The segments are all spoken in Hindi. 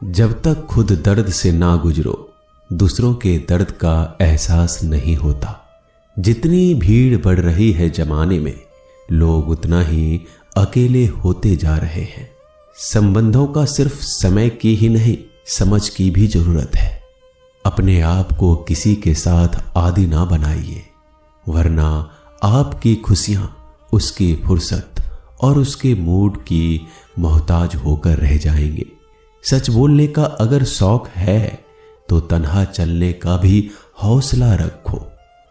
जब तक खुद दर्द से ना गुजरो दूसरों के दर्द का एहसास नहीं होता। जितनी भीड़ बढ़ रही है जमाने में, लोग उतना ही अकेले होते जा रहे हैं। संबंधों का सिर्फ समय की ही नहीं, समझ की भी जरूरत है। अपने आप को किसी के साथ आदी ना बनाइए, वरना आपकी खुशियां उसकी फुर्सत और उसके मूड की मोहताज होकर रह जाएंगे। सच बोलने का अगर शौक है तो तन्हा चलने का भी हौसला रखो।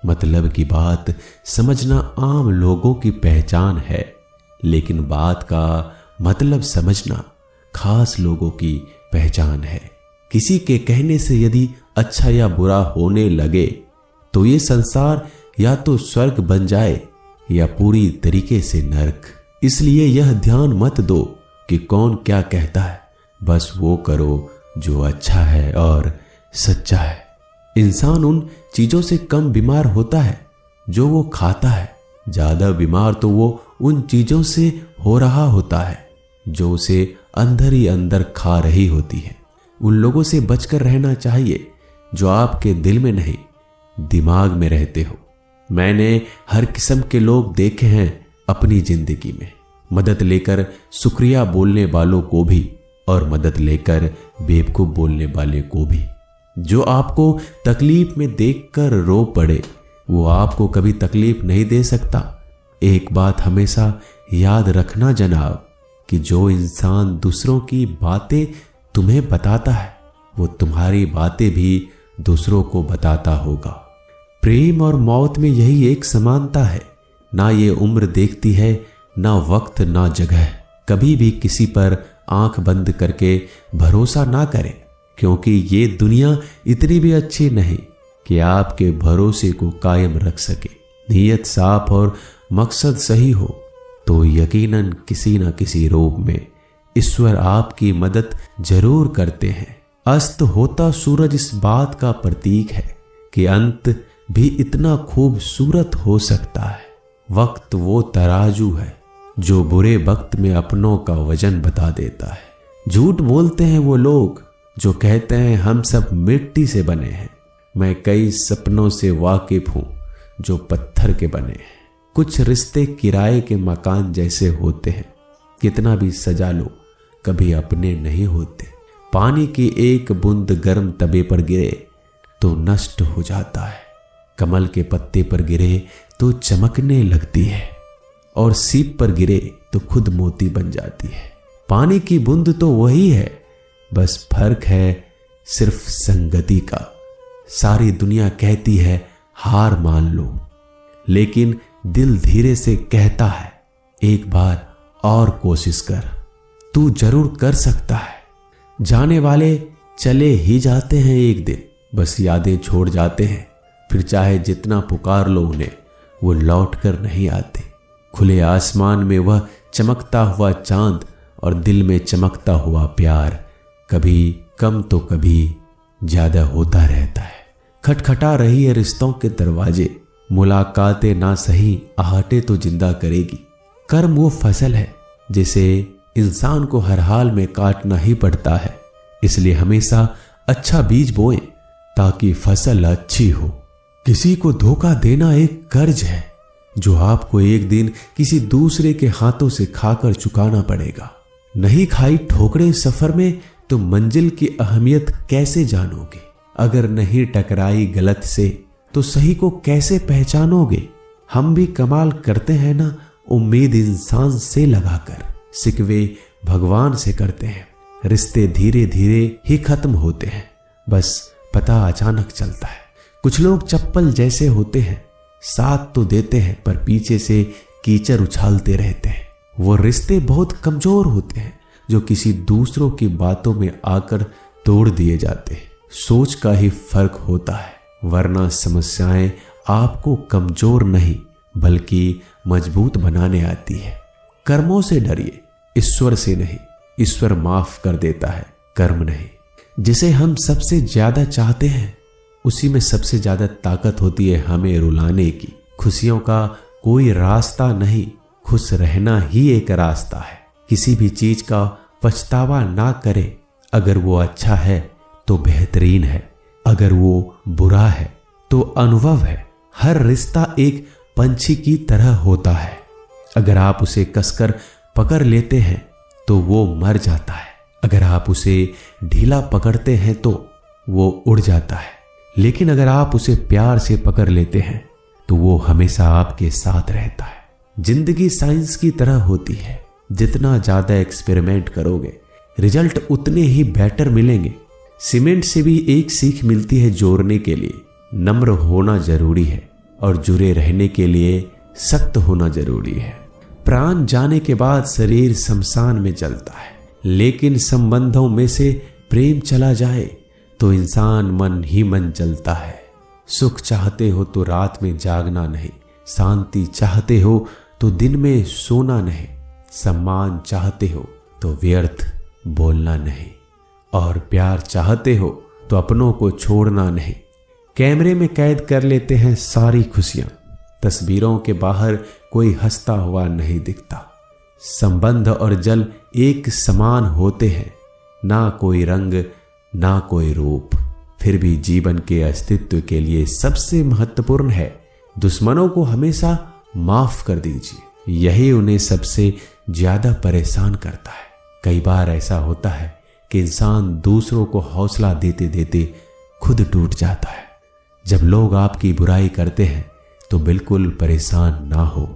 मतलब की बात समझना आम लोगों की पहचान है, लेकिन बात का मतलब समझना खास लोगों की पहचान है। किसी के कहने से यदि अच्छा या बुरा होने लगे तो ये संसार या तो स्वर्ग बन जाए या पूरी तरीके से नरक। इसलिए यह ध्यान मत दो कि कौन क्या कहता है, बस वो करो जो अच्छा है और सच्चा है। इंसान उन चीजों से कम बीमार होता है जो वो खाता है, ज्यादा बीमार तो वो उन चीजों से हो रहा होता है जो उसे अंदर ही अंदर खा रही होती है। उन लोगों से बचकर रहना चाहिए जो आपके दिल में नहीं, दिमाग में रहते हो। मैंने हर किस्म के लोग देखे हैं अपनी जिंदगी में, मदद लेकर शुक्रिया बोलने वालों को भी और मदद लेकर बेवकूफ बोलने वाले को भी। जो आपको तकलीफ में देखकर रो पड़े वो आपको कभी तकलीफ नहीं दे सकता। एक बात हमेशा याद रखना जनाब, कि जो इंसान दूसरों की बातें तुम्हें बताता है वो तुम्हारी बातें भी दूसरों को बताता होगा। प्रेम और मौत में यही एक समानता है। ना ये उम्र देखती है, ना वक्त, ना जगह। कभी भी किसी पर आंख बंद करके भरोसा ना करें, क्योंकि ये दुनिया इतनी भी अच्छी नहीं कि आपके भरोसे को कायम रख सके। नीयत साफ और मकसद सही हो तो यकीनन किसी न किसी रूप में ईश्वर आपकी मदद जरूर करते हैं। अस्त होता सूरज इस बात का प्रतीक है कि अंत भी इतना खूबसूरत हो सकता है। वक्त वो तराजू है जो बुरे वक्त में अपनों का वजन बता देता है। झूठ बोलते हैं वो लोग जो कहते हैं हम सब मिट्टी से बने हैं। मैं कई सपनों से वाकिफ हूं जो पत्थर के बने हैं। कुछ रिश्ते किराए के मकान जैसे होते हैं, कितना भी सजा लो कभी अपने नहीं होते। पानी की एक बूंद गर्म तवे पर गिरे तो नष्ट हो जाता है, कमल के पत्ते पर गिरे तो चमकने लगती है, और सीप पर गिरे तो खुद मोती बन जाती है। पानी की बूंद तो वही है, बस फर्क है सिर्फ संगति का। सारी दुनिया कहती है हार मान लो, लेकिन दिल धीरे से कहता है एक बार और कोशिश कर, तू जरूर कर सकता है। जाने वाले चले ही जाते हैं एक दिन, बस यादें छोड़ जाते हैं। फिर चाहे जितना पुकार लो उन्हें, वो लौट कर नहीं आते। खुले आसमान में वह चमकता हुआ चांद और दिल में चमकता हुआ प्यार कभी कम तो कभी ज्यादा होता रहता है। खटखटा रही है रिश्तों के दरवाजे, मुलाकातें ना सही आहटे तो जिंदा करेगी। कर्म वो फसल है जिसे इंसान को हर हाल में काटना ही पड़ता है। इसलिए हमेशा अच्छा बीज बोएं ताकि फसल अच्छी हो। किसी को धोखा देना एक कर्ज है जो आपको एक दिन किसी दूसरे के हाथों से खाकर चुकाना पड़ेगा। नहीं खाई ठोकरें सफर में तो मंजिल की अहमियत कैसे जानोगे? अगर नहीं टकराई गलत से तो सही को कैसे पहचानोगे? हम भी कमाल करते हैं ना, उम्मीद इंसान से लगाकर, सिकवे भगवान से करते हैं। रिश्ते धीरे धीरे ही खत्म होते हैं, बस पता अचानक चलता है। कुछ लोग चप्पल जैसे होते हैं, साथ तो देते हैं पर पीछे से कीचड़ उछालते रहते हैं। वो रिश्ते बहुत कमजोर होते हैं जो किसी दूसरों की बातों में आकर तोड़ दिए जाते हैं। सोच का ही फर्क होता है, वरना समस्याएं आपको कमजोर नहीं बल्कि मजबूत बनाने आती है। कर्मों से डरिए, ईश्वर से नहीं। ईश्वर माफ कर देता है, कर्म नहीं। जिसे हम सबसे ज्यादा चाहते हैं उसी में सबसे ज्यादा ताकत होती है हमें रुलाने की। खुशियों का कोई रास्ता नहीं, खुश रहना ही एक रास्ता है। किसी भी चीज का पछतावा ना करें, अगर वो अच्छा है तो बेहतरीन है, अगर वो बुरा है तो अनुभव है। हर रिश्ता एक पंछी की तरह होता है, अगर आप उसे कसकर पकड़ लेते हैं तो वो मर जाता है, अगर आप उसे ढीला पकड़ते हैं तो वो उड़ जाता है, लेकिन अगर आप उसे प्यार से पकड़ लेते हैं तो वो हमेशा आपके साथ रहता है। जिंदगी साइंस की तरह होती है, जितना ज्यादा एक्सपेरिमेंट करोगे रिजल्ट उतने ही बेटर मिलेंगे। सीमेंट से भी एक सीख मिलती है जोड़ने के लिए नम्र होना जरूरी है, और जुड़े रहने के लिए सख्त होना जरूरी है। प्राण जाने के बाद शरीर शमशान में जलता है, लेकिन संबंधों में से प्रेम चला जाए तो इंसान मन ही मन जलता है। सुख चाहते हो तो रात में जागना नहीं, शांति चाहते हो तो दिन में सोना नहीं, सम्मान चाहते हो तो व्यर्थ बोलना नहीं, और प्यार चाहते हो तो अपनों को छोड़ना नहीं। कैमरे में कैद कर लेते हैं सारी खुशियां, तस्वीरों के बाहर कोई हंसता हुआ नहीं दिखता। संबंध और जल एक समान होते हैं, ना कोई रंग ना कोई रूप, फिर भी जीवन के अस्तित्व के लिए सबसे महत्वपूर्ण है दुश्मनों को हमेशा माफ कर दीजिए, यही उन्हें सबसे ज्यादा परेशान करता है। कई बार ऐसा होता है कि इंसान दूसरों को हौसला देते देते खुद टूट जाता है। जब लोग आपकी बुराई करते हैं तो बिल्कुल परेशान ना हो,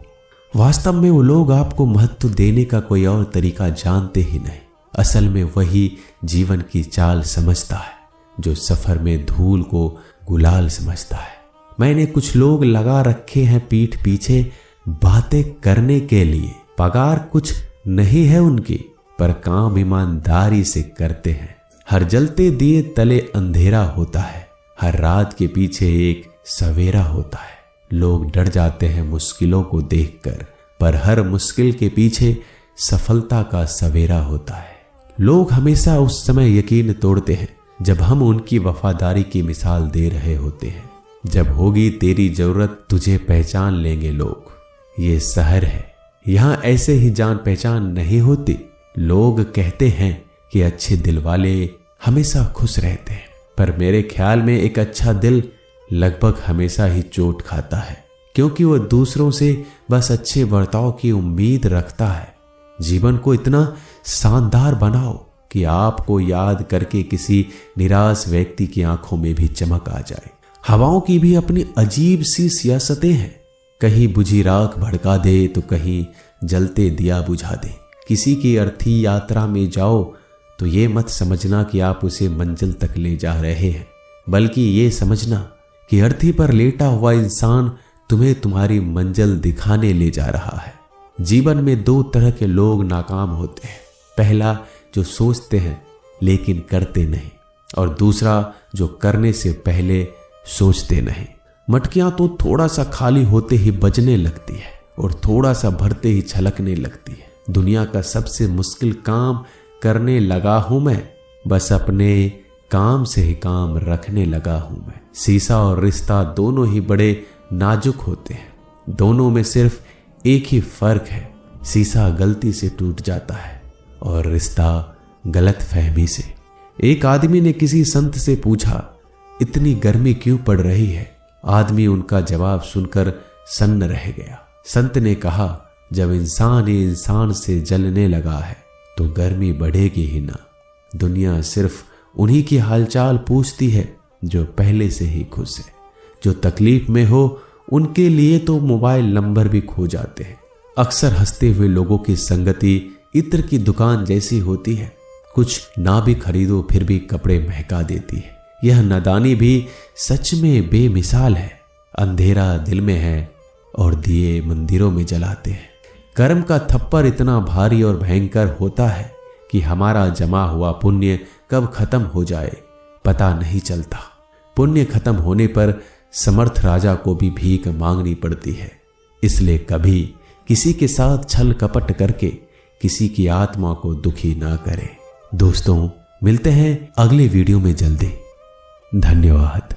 वास्तव में वो लोग आपको महत्व देने का कोई और तरीका जानते ही नहीं। असल में वही जीवन की चाल समझता है जो सफर में धूल को गुलाल समझता है। मैंने कुछ लोग लगा रखे हैं पीठ पीछे बातें करने के लिए, पगार कुछ नहीं है उनकी, पर काम ईमानदारी से करते हैं। हर जलते दिए तले अंधेरा होता है, हर रात के पीछे एक सवेरा होता है। लोग डर जाते हैं मुश्किलों को देखकर, पर हर मुश्किल के पीछे सफलता का सवेरा होता है। लोग हमेशा उस समय यकीन तोड़ते हैं जब हम उनकी वफादारी की मिसाल दे रहे होते हैं। जब होगी तेरी जरूरत तुझे पहचान लेंगे लोग। ये शहर है, यहाँ ऐसे ही जान पहचान नहीं होती। लोग कहते हैं कि अच्छे दिल वाले हमेशा खुश रहते हैं, पर मेरे ख्याल में एक अच्छा दिल लगभग हमेशा ही चोट खाता है, क्योंकि वह दूसरों से बस अच्छे बर्ताव की उम्मीद रखता है। जीवन को इतना शानदार बनाओ कि आपको याद करके किसी निराश व्यक्ति की आंखों में भी चमक आ जाए। हवाओं की भी अपनी अजीब सी सियासतें हैं, कहीं बुझी राख भड़का दे तो कहीं जलते दिया बुझा दे। किसी की अर्थी यात्रा में जाओ तो ये मत समझना कि आप उसे मंजिल तक ले जा रहे हैं, बल्कि ये समझना कि अर्थी पर लेटा हुआ इंसान तुम्हें तुम्हारी मंजिल दिखाने ले जा रहा है। जीवन में दो तरह के लोग नाकाम होते हैं, पहला जो सोचते हैं लेकिन करते नहीं, और दूसरा जो करने से पहले सोचते नहीं। मटकियां तो थोड़ा सा खाली होते ही बजने लगती है और थोड़ा सा भरते ही छलकने लगती है। दुनिया का सबसे मुश्किल काम करने लगा हूं मैं, बस अपने काम से ही काम रखने लगा हूं मैं। शीशा और रिश्ता दोनों ही बड़े नाजुक होते हैं, दोनों में सिर्फ एक ही फर्क है, शीशा गलती से टूट जाता है और रिश्ता गलतफहमी से। एक आदमी ने किसी संत से पूछा, इतनी गर्मी क्यों पड़ रही है? आदमी उनका जवाब सुनकर सन्न रह गया। संत ने कहा, जब इंसान ही इंसान से जलने लगा है तो गर्मी बढ़ेगी ही ना। दुनिया सिर्फ उन्हीं की हालचाल पूछती है जो पहले से ही खुश है। जो तकलीफ में हो उनके लिए तो मोबाइल नंबर भी खो जाते हैं। अक्सर हंसते हुए लोगों की संगति इत्र की दुकान जैसी होती है, कुछ ना भी खरीदो फिर भी कपड़े महका देती है। यह नादानी भी सच में बेमिसाल है। अंधेरा दिल में है और दिए मंदिरों में जलाते हैं। कर्म का थप्पड़ इतना भारी और भयंकर होता है कि हमारा जमा हुआ पुण्य कब खत्म हो जाए पता नहीं चलता। पुण्य खत्म होने पर समर्थ राजा को भी भीख मांगनी पड़ती है। इसलिए कभी किसी के साथ छल कपट करके किसी की आत्मा को दुखी ना करें। दोस्तों, मिलते हैं अगले वीडियो में जल्दी। धन्यवाद।